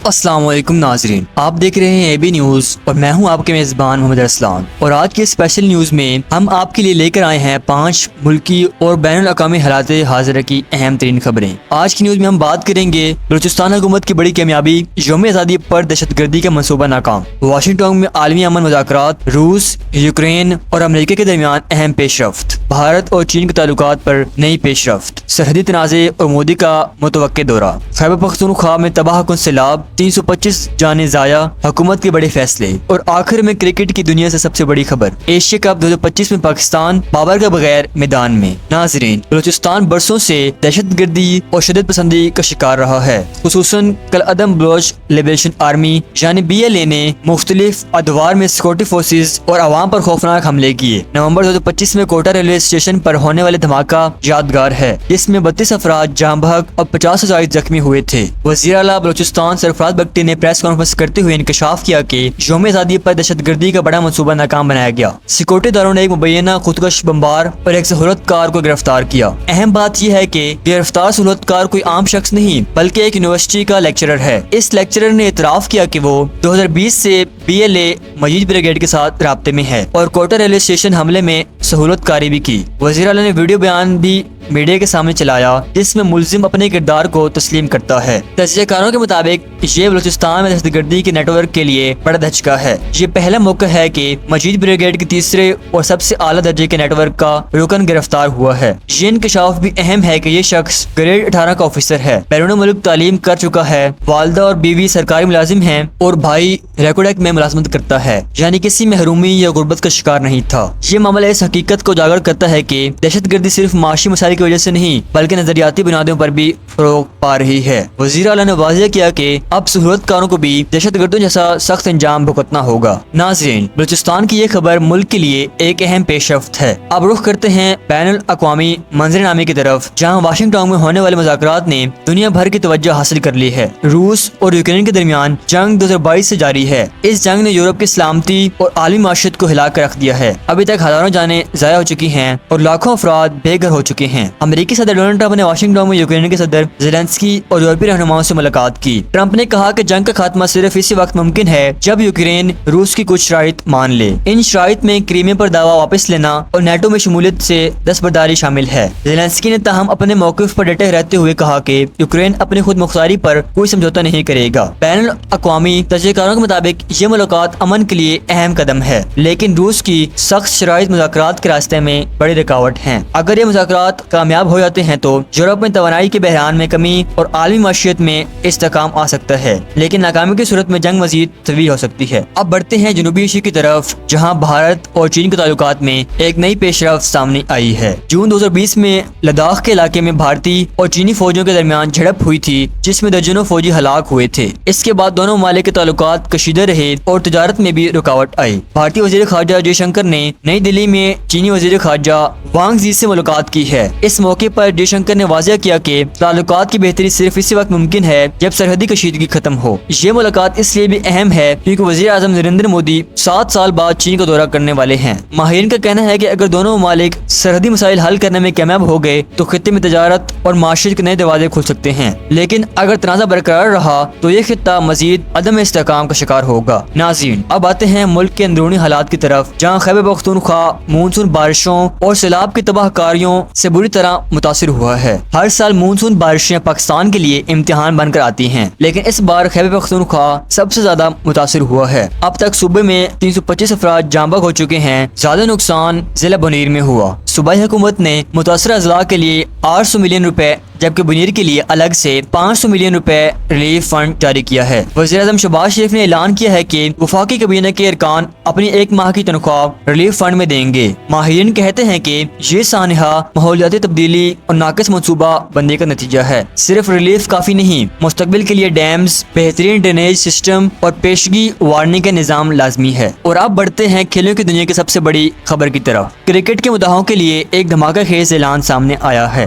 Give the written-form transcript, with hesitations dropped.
السلام علیکم ناظرین، آپ دیکھ رہے ہیں اے بی نیوز اور میں ہوں آپ کے میزبان محمد ارسلان۔ اور آج کے اسپیشل نیوز میں ہم آپ کے لیے لے کر آئے ہیں 5 ملکی اور بین الاقوامی حالات حاضرہ کی اہم ترین خبریں۔ آج کی نیوز میں ہم بات کریں گے بلوچستان حکومت کی بڑی کامیابی، یوم آزادی پر دہشت گردی کا منصوبہ ناکام، واشنگٹن میں عالمی امن مذاکرات، روس، یوکرین اور امریکہ کے درمیان اہم پیش رفت، بھارت اور چین کے تعلقات پر نئی پیش رفت، سرحدی تنازع اور مودی کا متوقع دورہ، خیبر پختونخوا میں تباہ کن سیلاب، 325 جانیں ضائع، حکومت کے بڑے فیصلے، اور آخر میں کرکٹ کی دنیا سے سب سے بڑی خبر، ایشیا کپ 2025 میں پاکستان بابر کے بغیر میدان میں۔ ناظرین، بلوچستان برسوں سے دہشت گردی اور شدت پسندی کا شکار رہا ہے، خصوصاً کل عدم بلوچ لبریشن آرمی یعنی BLA نے مختلف ادوار میں سیکورٹی فورسز اور عوام پر خوفناک حملے کیے۔ نومبر 2025 میں کوٹا ریلوے اسٹیشن پر ہونے والے دھماکہ یادگار ہے، جس میں 32 افراد جاں بحق اور 50 سے زائد زخمی ہوئے تھے۔ وزیر اعلیٰ بلوچستان سرفراز بگٹی نے پریس کانفرنس کرتے ہوئے انکشاف کیا کہ یوم آزادی پر دہشت گردی کا بڑا منصوبہ ناکام بنایا گیا۔ سیکورٹی داروں نے ایک مبینہ خودکش بمبار اور ایک سہولت کار کو گرفتار کیا۔ اہم بات یہ ہے کہ گرفتار سہولت کار کوئی عام شخص نہیں بلکہ ایک یونیورسٹی کا لیکچرر ہے۔ اس لیکچرر نے اعتراف کیا کہ وہ 2020 سے BLA مجید بریگیڈ کے ساتھ رابطے میں ہے اور کوٹا ریلوے اسٹیشن حملے میں سہولت کاری بھی کی۔ وزیر اعلیٰ نے ویڈیو بیان بھی میڈیا کے سامنے چلایا جس میں ملزم اپنے کردار کو تسلیم کرتا ہے۔ تجزیہ کاروں کے مطابق یہ بلوچستان میں دہشت گردی کے نیٹ ورک کے لیے بڑا دھچکا ہے۔ یہ پہلا موقع ہے کہ مجید بریگیڈ کے تیسرے اور سب سے اعلیٰ درجے کے نیٹ ورک کا رکن گرفتار ہوا ہے۔ یہ انکشاف بھی اہم ہے کہ یہ شخص گریڈ 18 کا آفیسر ہے، بیرون ملک تعلیم کر چکا ہے، والدہ اور بیوی سرکاری ملازم ہیں اور بھائی ریکوڈیک میں ملازمت کرتا ہے، یعنی کسی محرومی یا غربت کا شکار نہیں تھا۔ یہ معاملہ اس حقیقت کو اجاگر کرتا ہے کہ دہشت گردی صرف معاشی مسائل کی وجہ سے نہیں بلکہ نظریاتی بنیادوں پر بھی فروغ پا رہی ہے۔ وزیر اعلیٰ نے واضح کیا کہ اب سہولت کاروں کو بھی دہشت گردوں جیسا سخت انجام بھگتنا ہوگا۔ ناظرین، بلوچستان کی یہ خبر ملک کے لیے ایک اہم پیش رفت ہے۔ اب رخ کرتے ہیں بین الاقوامی منظرنامے کی طرف، جہاں واشنگٹن میں ہونے والے مذاکرات نے دنیا بھر کی توجہ حاصل کر لی ہے۔ روس اور یوکرین کے درمیان جنگ 2022 سے جاری ہے۔ اس جنگ نے یورپ کی سلامتی اور عالمی معیشت کو ہلا کر رکھ دیا ہے۔ ابھی تک ہزاروں جانیں ضائع ہو چکی ہیں اور لاکھوں افراد بے گھر ہو چکے ہیں۔ امریکی صدر ڈونلڈ ٹرمپ نے واشنگٹن میں یوکرین کے صدر زیلنسکی اور یورپی رہنماؤں سے ملاقات کی۔ ٹرمپ نے کہا کہ جنگ کا خاتمہ صرف اسی وقت ممکن ہے جب یوکرین روس کی کچھ شرائط مان لے۔ ان شرائط میں کریمیا پر دعویٰ واپس لینا اور نیٹو میں شمولیت سے دستبرداری شامل ہے۔ زیلنسکی نے تاہم اپنے موقف پر ڈٹے رہتے ہوئے کہا کہ یوکرین اپنی خود مختاری پر کوئی سمجھوتہ نہیں کرے گا۔ بین الاقوامی تجزیہ کاروں کے مطابق یہ ملاقات امن کے لیے اہم قدم ہے، لیکن روس کی سخت شرائط مذاکرات کے راستے میں بڑی رکاوٹ ہیں۔ اگر یہ مذاکرات کامیاب ہو جاتے ہیں تو یورپ میں توانائی کے بحران میں کمی اور عالمی معیشت میں استحکام آ سکتا ہے، لیکن ناکامی کی صورت میں جنگ مزید طویل ہو سکتی ہے۔ اب بڑھتے ہیں جنوبی ایشیا کی طرف، جہاں بھارت اور چین کے تعلقات میں ایک نئی پیش رفت سامنے آئی ہے۔ جون 2020 میں لداخ کے علاقے میں بھارتی اور چینی فوجوں کے درمیان جھڑپ ہوئی تھی جس میں درجنوں فوجی ہلاک ہوئے تھے۔ اس کے بعد دونوں ممالک کے تعلقات کشیدہ رہے اور تجارت میں بھی رکاوٹ آئی۔ بھارتی وزیر خارجہ جے شنکر نے نئی دہلی میں چینی وزیر خارجہ وانگ زی سے ملاقات کی ہے۔ اس موقع پر جے شنکر نے واضح کیا کہ تعلقات کی بہتری صرف اسی وقت ممکن ہے جب سرحدی کشیدگی ختم ہو۔ یہ ملاقات اس لیے بھی اہم ہے کیونکہ وزیر اعظم نریندر مودی 7 سال بعد چین کا دورہ کرنے والے ہیں۔ ماہرین کا کہنا ہے کہ اگر دونوں ممالک سرحدی مسائل حل کرنے میں کامیاب ہو گئے تو خطے میں تجارت اور معاشرت کے نئے دروازے کھل سکتے ہیں، لیکن اگر تنازع برقرار رہا تو یہ خطہ مزید عدم استحکام کا شکار ہوگا۔ ناظرین، اب آتے ہیں ملک کے اندرونی حالات کی طرف، جہاں خیبر پختونخوا مونسون بارشوں اور سیلاب کی تباہ کاریوں سے بری طرح متاثر ہوا ہے۔ ہر سال مونسون بارشیں پاکستان کے لیے امتحان بن کر آتی ہیں، لیکن اس بار خیبر پختونخوا سب سے زیادہ متاثر ہوا ہے۔ اب تک صوبے میں 325 افراد جاں بحق ہو چکے ہیں۔ زیادہ نقصان ضلع بنیر میں ہوا۔ صوبائی حکومت نے متاثرہ اضلاع کے لیے 800 ملین روپے جبکہ بنیر کے لیے الگ سے 500 ملین روپے ریلیف فنڈ جاری کیا ہے۔ وزیر اعظم شہباز شریف نے اعلان کیا ہے کہ وفاقی کابینہ کے ارکان اپنی 1 ماہ کی تنخواہ ریلیف فنڈ میں دیں گے۔ ماہرین کہتے ہیں کہ یہ سانحہ ماحولیاتی تبدیلی اور ناقص منصوبہ بندی کا نتیجہ ہے۔ صرف ریلیف کافی نہیں، مستقبل کے لیے ڈیمز، بہترین ڈرینیج سسٹم اور پیشگی وارننگ کا نظام لازمی ہے۔ اور اب بڑھتے ہیں کھیلوں کی دنیا کی سب سے بڑی خبر کی طرف۔ کرکٹ کے مداحوں کے لیے ایک دھماکہ خیز اعلان سامنے آیا ہے۔